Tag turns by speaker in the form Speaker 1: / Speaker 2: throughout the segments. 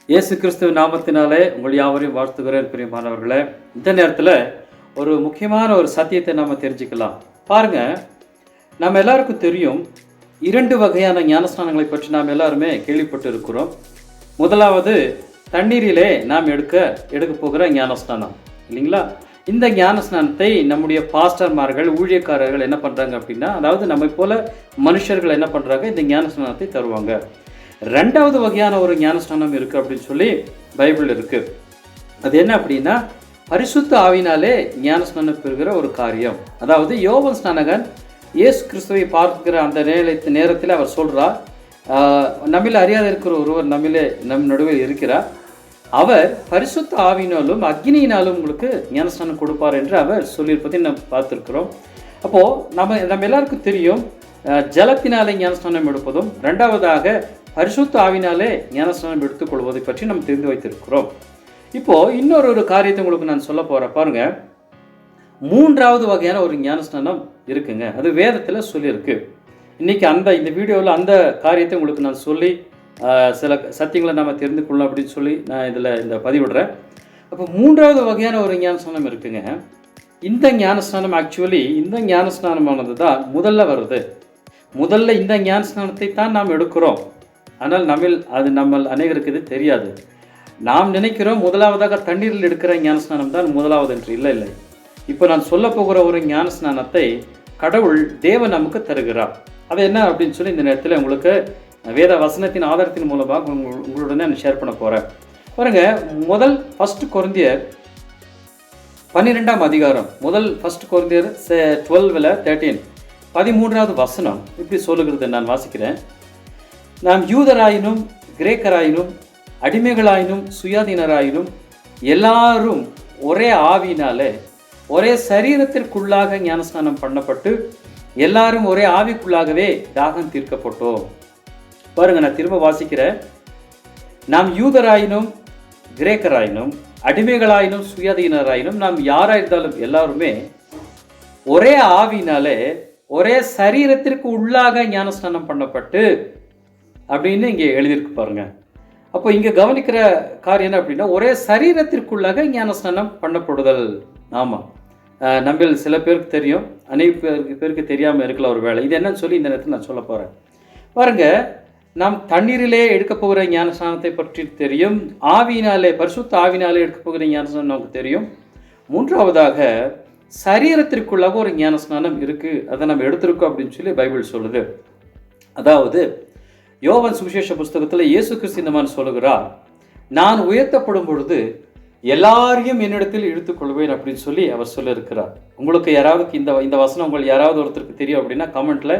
Speaker 1: இயேசு கிறிஸ்துவ நாமத்தினாலே உங்கள் யாவரையும் வாழ்த்துகிறேன் பிரியமானவர்களே. இந்த நேரத்தில் ஒரு முக்கியமான ஒரு சத்தியத்தை நாம் தெரிஞ்சுக்கலாம். பாருங்க, நம்ம எல்லாருக்கும் தெரியும், 2 வகையான ஞானஸ்நானங்களை பற்றி நாம் எல்லாருமே கேள்விப்பட்டு இருக்கிறோம். முதலாவது தண்ணீரிலே நாம் எடுக்க போகிற ஞானஸ்நானம் இல்லைங்களா? இந்த ஞானஸ்நானத்தை நம்முடைய பாஸ்டர்மார்கள், ஊழியக்காரர்கள் என்ன பண்ணுறாங்க அப்படின்னா, அதாவது நம்மை போல மனுஷர்கள் என்ன பண்ணுறாங்க, இந்த ஞானஸ்நானத்தை தருவாங்க. 2வது வகையான ஒரு ஞானஸ்நானம் இருக்குது அப்படின்னு சொல்லி பைபிள் இருக்குது. அது என்ன அப்படின்னா, பரிசுத்த ஆவினாலே ஞானஸ்நானம் பெறுகிற ஒரு காரியம். அதாவது யோவான் ஸ்நானகன் இயேசு கிறிஸ்துவை பார்க்கிற அந்த நேரத்தில் அவர் சொல்கிறார், நம்மில் அறியாத இருக்கிற ஒருவர் நம் நடுவில் இருக்கிறார், அவர் பரிசுத்த ஆவினாலும் அக்னியினாலும் உங்களுக்கு ஞானஸ்நானம் கொடுப்பார் என்று அவர் சொல்லியிருப்பதை நம்ம பார்த்துருக்கிறோம். அப்போது நம்ம எல்லாருக்கும் தெரியும், ஜலத்தினாலே ஞானஸ்நானம் எடுப்பதும் 2வதாக பரிசுத்த ஆவினாலே ஞானஸ்நானம் எடுத்துக்கொள்வதை பற்றி நம்ம தெரிந்து வைத்திருக்கிறோம். இப்போது இன்னொரு காரியத்தை உங்களுக்கு நான் சொல்ல போகிறேன். பாருங்கள், 3வது வகையான ஒரு ஞானஸ்நானம் இருக்குங்க. அது வேதத்தில் சொல்லியிருக்கு. இன்றைக்கி இந்த வீடியோவில் அந்த காரியத்தை உங்களுக்கு நான் சொல்லி சில சத்தியங்களை நாம் தெரிந்து கொள்ளலாம் அப்படின்னு சொல்லி நான் இந்த பதிவிடுறேன். அப்போ 3வது வகையான ஒரு ஞானஸ்நானம் இருக்குங்க. இந்த ஞானஸ்நானம் இந்த ஞானஸ்நானமானது தான் முதல்ல வருது. முதல்ல இந்த ஞானஸ்நானத்தை தான் நாம் எடுக்கிறோம். ஆனால் நம்ம அநேகருக்கு இது தெரியாது. நாம் நினைக்கிறோம் முதலாவதாக தண்ணீரில் எடுக்கிற ஞானஸ்நானம் தான் முதலாவது என்று. இல்லை. இப்போ நான் சொல்ல போகிற ஒரு ஞானஸ்நானத்தை கடவுள் தேவன் நமக்கு தருகிறார். அது என்ன அப்படின்னு சொல்லி இந்த நேரத்தில் உங்களுக்கு வேத வசனத்தின் ஆதாரத்தின் மூலமாக உங்களுடனே நான் ஷேர் பண்ண போகிறேன். பாருங்க, 1 கொரிந்தியர் 12ஆம் அதிகாரம், 1 கொரிந்தியர் 12:13 13வது வசனம் இப்படி சொல்லுகிறது. நான் வாசிக்கிறேன். நாம் யூதராயினும் கிரேக்கராயினும் அடிமைகளாயினும் சுயாதீனராயினும் எல்லாரும் ஒரே ஆவியினாலே ஒரே சரீரத்திற்குள்ளாக ஞானஸ்நானம் பண்ணப்பட்டு எல்லாரும் ஒரே ஆவிக்குள்ளாகவே தாகம் தீர்க்கப்பட்டோம். பாருங்க, நான் திரும்ப வாசிக்கிறேன். நாம் யூதராயினும் கிரேக்கராயினும் அடிமைகளாயினும் சுயாதீனராயினும் நாம் யாராயிருந்தாலும் எல்லாருமே ஒரே ஆவியினாலே ஒரே சரீரத்திற்கு உள்ளாக ஞானஸ்நானம் பண்ணப்பட்டு அப்படின்னு இங்கே எழுதியிருக்கு பாருங்க. அப்போ இங்கே கவனிக்கிற காரியம் என்ன அப்படின்னா, ஒரே சரீரத்திற்குள்ளாக ஞானஸ்நானம் பண்ணப்படுதல். ஆமாம், நம்ம சில பேருக்கு தெரியும், அநேக பேருக்கு தெரியாமல் இருக்கலாம் ஒரு வேலை. இது என்னன்னு சொல்லி இந்த நேரத்தில் நான் சொல்ல போகிறேன். பாருங்க, நாம் தண்ணீரிலே எடுக்க போகிற ஞானஸ்நானத்தை பற்றி தெரியும், ஆவியினாலே பரிசுத்த ஆவினாலே எடுக்க போகிற ஞானஸ்நானம் நமக்கு தெரியும். 3வதாக சரீரத்திற்குள்ளாக ஒரு ஞானஸ்நானம் இருக்குது, அதை நம்ம எடுத்திருக்கோம் அப்படின்னு சொல்லி பைபிள் சொல்லுது. அதாவது யோவான் சுவிசேஷ புஸ்தகத்தில் இயேசு கிறிஸ்து இந்த மாதிரி சொல்லுகிறார், நான் உயர்த்தப்படும் பொழுது எல்லாரையும் என்னிடத்தில் இழுத்துக்கொள்வேன் அப்படின்னு சொல்லி அவர் சொல்லியிருக்கிறார். உங்களுக்கு யாராவது இந்த வசனம் உங்களுக்கு யாராவது ஒருத்தருக்கு தெரியும் அப்படின்னா கமெண்ட்டில்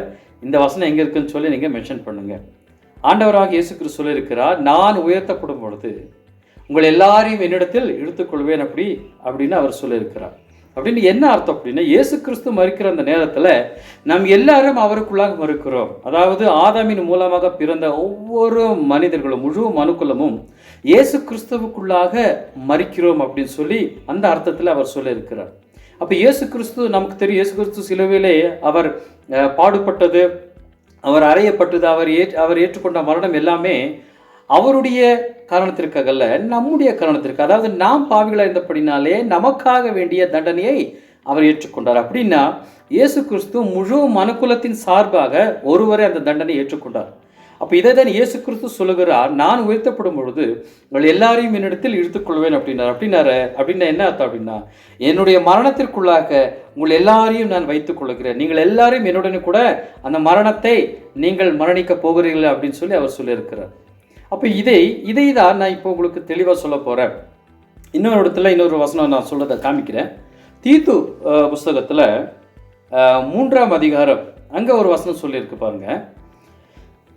Speaker 1: இந்த வசனம் எங்கே இருக்குன்னு சொல்லி நீங்கள் மென்ஷன் பண்ணுங்கள். ஆண்டவராக இயேசு கிறிஸ்து சொல்லியிருக்கிறார், நான் உயர்த்தப்படும் பொழுது உங்கள் எல்லாரையும் என்னிடத்தில் இழுத்துக்கொள்வேன் அப்படின்னு அவர் சொல்லியிருக்கிறார். அப்படின்னு என்ன அர்த்தம் அப்படின்னா, இயேசு கிறிஸ்து மரிக்கிற அந்த நேரத்தில் நாம் எல்லாரும் அவருக்குள்ளாக மறுக்கிறோம். அதாவது ஆதாமின் மூலமாக பிறந்த ஒவ்வொரு மனிதர்களும், முழு மனுக்குலமும் இயேசு கிறிஸ்துவுக்குள்ளாக மரிக்கிறோம் அப்படின்னு சொல்லி அந்த அர்த்தத்தில் அவர் சொல்லியிருக்கிறார். அப்போ இயேசு கிறிஸ்து நமக்கு தெரியும், இயேசு கிறிஸ்து சிலுவையிலே அவர் பாடுபட்டது, அவர் அறையப்பட்டது, அவர் ஏற்றுக்கொண்ட மரணம் எல்லாமே அவருடைய காரணத்திற்காக அல்ல, நம்முடைய காரணத்திற்கு. அதாவது நாம் பாவிகளாக இருந்தபடினாலே நமக்காக வேண்டிய தண்டனையை அவர் ஏற்றுக்கொண்டார். அப்படின்னா இயேசு கிறிஸ்து முழு மனுக்குலத்தின் சார்பாக ஒருவரை அந்த தண்டனை ஏற்றுக்கொண்டார். அப்போ இதை தான் இயேசு கிறிஸ்து சொல்லுகிறார், நான் உயர்த்தப்படும் பொழுது உங்கள் எல்லாரையும் என்னிடத்தில் இழுத்துக்கொள்வேன் அப்படின்னா என்ன அர்த்தம் அப்படின்னா, என்னுடைய மரணத்திற்குள்ளாக உங்கள் எல்லாரையும் நான் வைத்துக் கொள்கிறேன், நீங்கள் எல்லாரையும் என்னுடனே கூட அந்த மரணத்தை நீங்கள் மரணிக்க போகிறீர்கள் அப்படின்னு சொல்லி அவர் சொல்லியிருக்கிறார். அப்போ இதை தான் நான் இப்போ உங்களுக்கு தெளிவாக சொல்ல போகிறேன். இன்னொரு வசனம் நான் சொல்கிறத காமிக்கிறேன். தீத்து புஸ்தகத்தில் 3ஆம் அதிகாரம் அங்கே ஒரு வசனம் சொல்லியிருக்கு பாருங்க.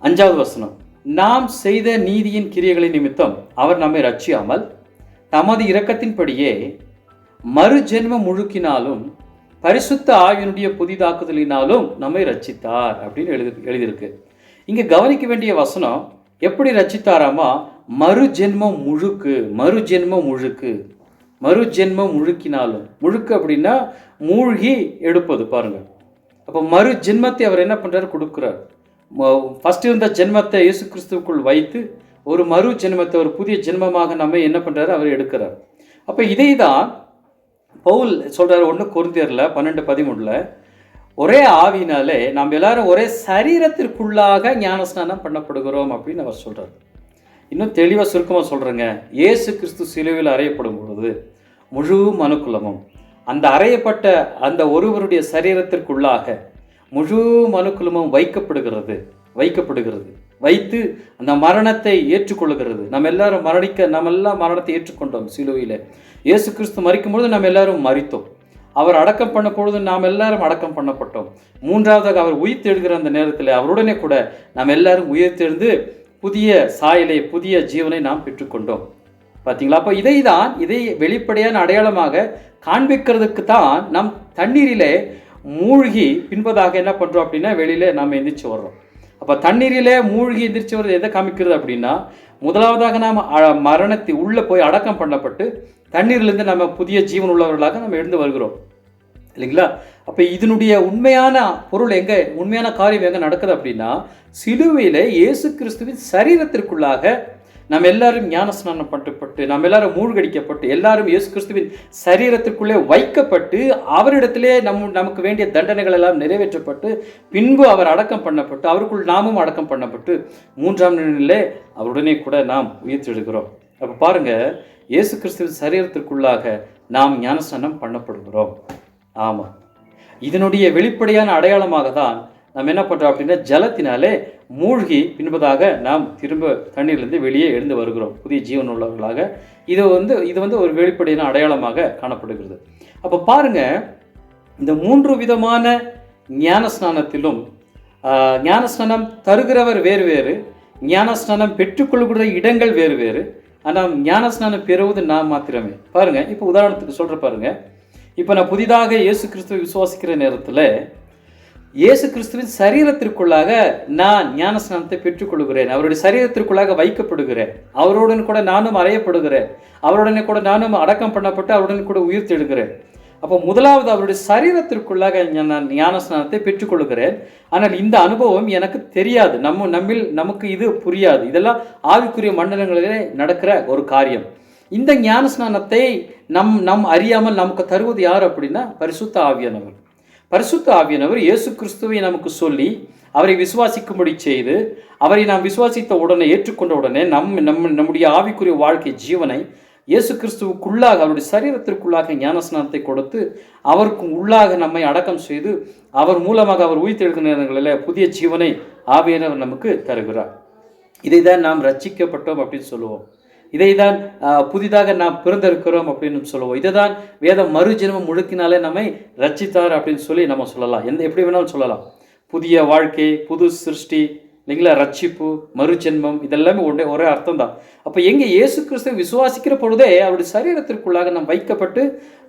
Speaker 1: 5வது வசனம், நாம் செய்த நீதியின் கிரியைகளின் நிமித்தம் அவர் நம்மை ரட்சியாமல் தமது இரக்கத்தின்படியே மறுஜென்ம முழுக்கினாலும் பரிசுத்த ஆவியினுடைய புதிதாக்குதலினாலும் நம்மை ரட்சித்தார் அப்படின்னு எழுதியிருக்கு. இங்கே கவனிக்க வேண்டிய வசனம், எப்படி ரட்சித்தாராமா, மறுஜென்மம் முழுக்கினாலும். முழுக்கு அப்படின்னா மூழ்கி எடுப்பது பாருங்க. அப்போ மறு ஜென்மத்தை அவர் என்ன பண்ணுறாரு, கொடுக்குறார். ஃபஸ்ட் இருந்த ஜென்மத்தை இயேசு கிறிஸ்துவுக்குள் வைத்து ஒரு மறு ஜென்மத்தை, ஒரு புதிய ஜென்மமாக நம்ம என்ன பண்ணுறாரு, அவர் எடுக்கிறார். அப்போ இதை தான் பவுல் சொல்கிறார் 1 கொரிந்தியரில் 12:13, ஒரே ஆவியினாலே நாம் எல்லாரும் ஒரே சரீரத்திற்குள்ளாக ஞானஸ்நானம் பண்ணப்படுகிறோம் அப்படின்னு அவர் சொல்கிறார். இன்னும் தெளிவாக சுருக்கமாக சொல்கிறேங்க, இயேசு கிறிஸ்து சிலுவையில் அறையப்படும் பொழுது முழு மனுக்குலமும் அந்த அறையப்பட்ட அந்த ஒருவருடைய சரீரத்திற்குள்ளாக முழு மனுக்குலமும் வைக்கப்படுகிறது. வைத்து அந்த மரணத்தை ஏற்றுக்கொள்கிறது. நம்ம எல்லாரும் மரணத்தை ஏற்றுக்கொண்டோம். சிலுவையில் இயேசு கிறிஸ்து மரிக்கும் பொழுது நம்ம எல்லாரும் மரித்தோம். அவர் அடக்கம் பண்ண பொழுது நாம் எல்லாரும் அடக்கம் பண்ணப்பட்டோம். மூன்றாவதாக அவர் உயிர்த்தெழுகிற அந்த நேரத்தில் அவருடனே கூட நாம் எல்லாரும் உயிர்த்தெழுந்து புதிய சாயலை, புதிய ஜீவனை நாம் பெற்றுக்கொண்டோம். பார்த்தீங்களா? அப்போ இதை வெளிப்படையான அடையாளமாக காண்பிக்கிறதுக்கு தான் நம் தண்ணீரிலே மூழ்கி பின்பதாக என்ன பண்ணுறோம் அப்படின்னா வெளியிலே நாம் எந்திரிச்சு வர்றோம். அப்போ தண்ணீரிலே மூழ்கி எந்திரிச்சு வர்றது எதை காமிக்கிறது அப்படின்னா, முதலாவதாக நாம் மரணத்தை உள்ளே போய் அடக்கம் பண்ணப்பட்டு தண்ணீர்லேருந்து நம்ம புதிய ஜீவன் உள்ளவர்களாக நம்ம எழுந்து வருகிறோம் இல்லைங்களா? அப்போ இதனுடைய உண்மையான பொருள் உண்மையான காரியம் எங்கே நடக்குது அப்படின்னா, சிலுவையில் இயேசு கிறிஸ்துவின் சரீரத்திற்குள்ளாக நம்ம எல்லாரும் ஞானஸ்நானம் பண்ணப்பட்டு, நம்ம எல்லாரும் மூழ்கடிக்கப்பட்டு, எல்லாரும் இயேசு கிறிஸ்துவின் சரீரத்திற்குள்ளே வைக்கப்பட்டு, அவரிடத்திலே நமக்கு வேண்டிய தண்டனைகள் எல்லாம் நிறைவேற்றப்பட்டு, பின்பு அவர் அடக்கம் பண்ணப்பட்டு, அவருக்குள் நாமும் அடக்கம் பண்ணப்பட்டு, 3ஆம் நாளிலே அவருடனே கூட நாம் உயிர்த்தெழுகிறோம். அப்போ பாருங்க, இயேசு கிறிஸ்துவின் சரீரத்திற்குள்ளாக நாம் ஞானஸ்நானம் பண்ணப்படுகிறோம். ஆமாம், இதனுடைய வெளிப்படையான அடையாளமாக தான் நம்ம என்ன பண்ணுறோம் அப்படின்னா, ஜலத்தினாலே மூழ்கி பின்பதாக நாம் திரும்ப தண்ணீர்லேருந்து வெளியே எழுந்து வருகிறோம் புதிய ஜீவன் உள்ளவர்களாக. இது வந்து ஒரு வெளிப்படையான அடையாளமாக காணப்படுகிறது. அப்போ பாருங்க, இந்த 3 விதமான ஞானஸ்நானத்திலும் ஞானஸ்நானம் தருகிறவர் வேறு வேறு, ஞானஸ்நானம் பெற்றுக்கொள்கிற இடங்கள் வேறு வேறு, ஆனால் ஞானஸ்நானம் பெறுவது நாம் மாத்திரமே. பாருங்க, இப்போ உதாரணத்துக்கு சொல்கிற பாருங்க, இப்போ நான் புதிதாக இயேசு கிறிஸ்துவை விசுவாசிக்கிற நேரத்தில் இயேசு கிறிஸ்துவின் சரீரத்திற்குள்ளாக நான் ஞானஸ்நானத்தை பெற்றுக்கொள்கிறேன். அவருடைய சரீரத்திற்குள்ளாக வைக்கப்படுகிறேன். அவருடன் கூட நானும் அறையப்படுகிறேன். அவருடனே கூட நானும் அடக்கம் பண்ணப்பட்டு அவருடன் கூட உயிர்த்தெழுகிறேன். அப்போ முதலாவது அவருடைய சரீரத்திற்குள்ளாக நான் ஞானஸ்நானத்தை பெற்றுக்கொள்கிறேன். ஆனால் இந்த அனுபவம் எனக்கு தெரியாது, நமக்கு இது புரியாது. இதெல்லாம் ஆவிக்குரிய மண்டலங்களிலே நடக்கிற ஒரு காரியம். இந்த ஞானஸ்நானத்தை நம் அறியாமல் நமக்கு தருவது யார் அப்படின்னா, பரிசுத்த ஆவியானவர். பரிசுத்த ஆவியானவர் இயேசு கிறிஸ்துவை நமக்கு சொல்லி, அவரை விசுவாசிக்கும்படி செய்து, அவரை நாம் விசுவாசித்த உடனே, ஏற்றுக்கொண்ட உடனே நம்முடைய ஆவிக்குரிய வாழ்க்கை ஜீவனை இயேசு கிறிஸ்துவுக்குள்ளாக, அவருடைய சரீரத்திற்குள்ளாக ஞானஸ்நானத்தை கொடுத்து, அவருக்கு உள்ளாக நம்மை அடக்கம் செய்து, அவர் மூலமாக அவர் உயிர்த்தெழுகிற நேரங்களில் புதிய ஜீவனை ஆவியானவர் நமக்கு தருகிறார். இதை தான் நாம் ரட்சிக்கப்பட்டோம் அப்படின்னு சொல்லுவோம். இதை தான் புதிதாக நாம் பிறந்திருக்கிறோம் அப்படின்னு சொல்லுவோம். இதை தான் வேதம் மறு ஜென்மம் முழுக்கினாலே நம்மை ரட்சித்தார் அப்படின்னு சொல்லி நம்ம சொல்லலாம். எப்படி வேணாலும் சொல்லலாம். புதிய வாழ்க்கை, புது சிருஷ்டி இல்லைங்களா, ரட்சிப்பு, மறு ஜென்மம், இதெல்லாமே ஒரே அர்த்தம் தான். அப்போ எங்கே இயேசு கிறிஸ்துவை விசுவாசிக்கிற பொழுதே அவருடைய சரீரத்திற்குள்ளாக நாம் வைக்கப்பட்டு,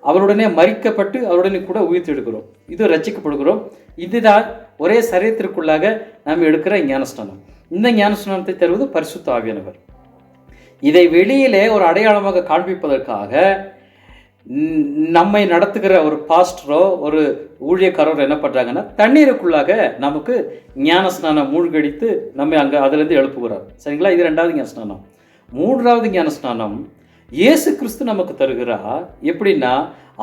Speaker 1: அவருடனே மரிக்கப்பட்டு, அவருடனே கூட உயிர்த்தெடுக்கிறோம். இது ரட்சிக்கப்படுகிறோம். இதுதான் ஒரே சரீரத்திற்குள்ளாக நாம் எடுக்கிற ஞானஸ்நானம். இந்த ஞானஸ்நானத்தை தருவது பரிசுத்த ஆவியானவர். இதை வெளியிலே ஒரு அடையாளமாக காண்பிப்பதற்காக நம்மை நடத்துகிற ஒரு பாஸ்டரோ ஒரு ஊழியக்காரரோ என்ன பண்ணுறாங்கன்னா, தண்ணீருக்குள்ளாக நமக்கு ஞானஸ்நானம் மூழ்கடித்து நம்மை அதுலேருந்து எழுப்புகிறார். சரிங்களா? இது 2வது ஞானஸ்நானம். 3வது ஞானஸ்நானம் இயேசு கிறிஸ்து நமக்கு தருகிறார். எப்படின்னா,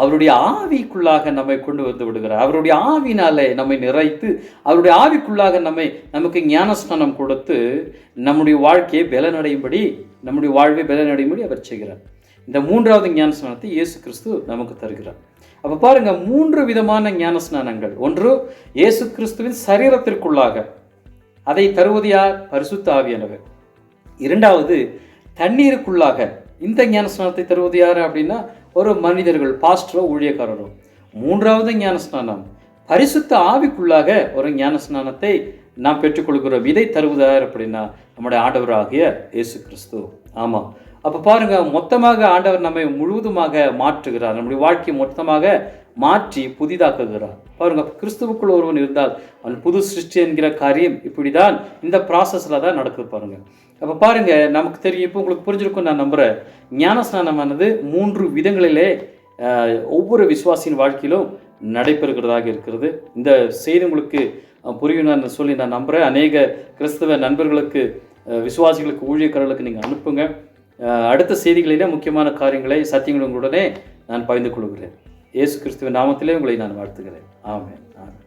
Speaker 1: அவருடைய ஆவிக்குள்ளாக நம்மை கொண்டு வந்து விடுகிறார். அவருடைய ஆவினாலே நம்மை நிறைத்து, அவருடைய ஆவிக்குள்ளாக நமக்கு ஞானஸ்நானம் கொடுத்து, நம்முடைய வாழ்க்கையை பலனடையும்படி, நம்முடைய வாழ்வை பலனடையும்படி அவர் செய்கிறார். இந்த 3வது ஞானஸ்நானத்தை இயேசு கிறிஸ்து நமக்கு தருகிறார். அப்போ பாருங்க, 3 விதமான ஞானஸ்நானங்கள். ஒன்று இயேசு கிறிஸ்துவின் சரீரத்திற்குள்ளாக, அதை தருவது யார்? பரிசுத்த ஆவியானவர். 2வது தண்ணீருக்குள்ளாக, இந்த ஞானஸ்நானத்தை தருவது யார் அப்படின்னா ஒரு மனிதர்கள், பாஸ்டரோ ஊழியக்காரரோ. 3வது ஞானஸ்நானம் பரிசுத்த ஆவிக்குள்ளாக ஒரு ஞானஸ்நானத்தை நாம் பெற்றுக்கொள்கிறோம். இதை தருவதார் அப்படின்னா நம்முடைய ஆண்டவராகிய இயேசு கிறிஸ்து. ஆமாம். அப்போ பாருங்க, மொத்தமாக ஆண்டவர் நம்மை முழுவதுமாக மாற்றுகிறார். நம்முடைய வாழ்க்கையை மொத்தமாக மாற்றி புதிதாக்குகிறார். பாருங்க, கிறிஸ்துவுக்குள் ஒருவன் இருந்தால் அவன் புது சிருஷ்டி என்கிற காரியம் இப்படி தான், இந்த ப்ராசஸில் தான் நடக்குது. பாருங்க, அப்போ பாருங்க, நமக்கு தெரியும், இப்போ உங்களுக்கு புரிஞ்சிருக்கும் நான் நம்புகிறேன். ஞானஸ்நானமானது 3 விதங்களிலே ஒவ்வொரு விசுவாசியின் வாழ்க்கையிலும் நடைபெறுகிறதாக இருக்கிறது. இந்த செய்தி உங்களுக்கு புரியணும்னு சொல்லி நான் நம்புகிறேன். அநேக கிறிஸ்தவ நண்பர்களுக்கு விசுவாசிகளுக்கு, ஊழியக்காரர்களுக்கு நீங்கள் அனுப்புங்க. அடுத்த செய்திகளிலே முக்கியமான காரியங்களை சத்தியங்களுடனே நான் பகிர்ந்து கொள்கிறேன். இயேசு கிறிஸ்துவின் நாமத்திலே உங்களை நான் வாழ்த்துகிறேன். ஆமென். ஆமென்.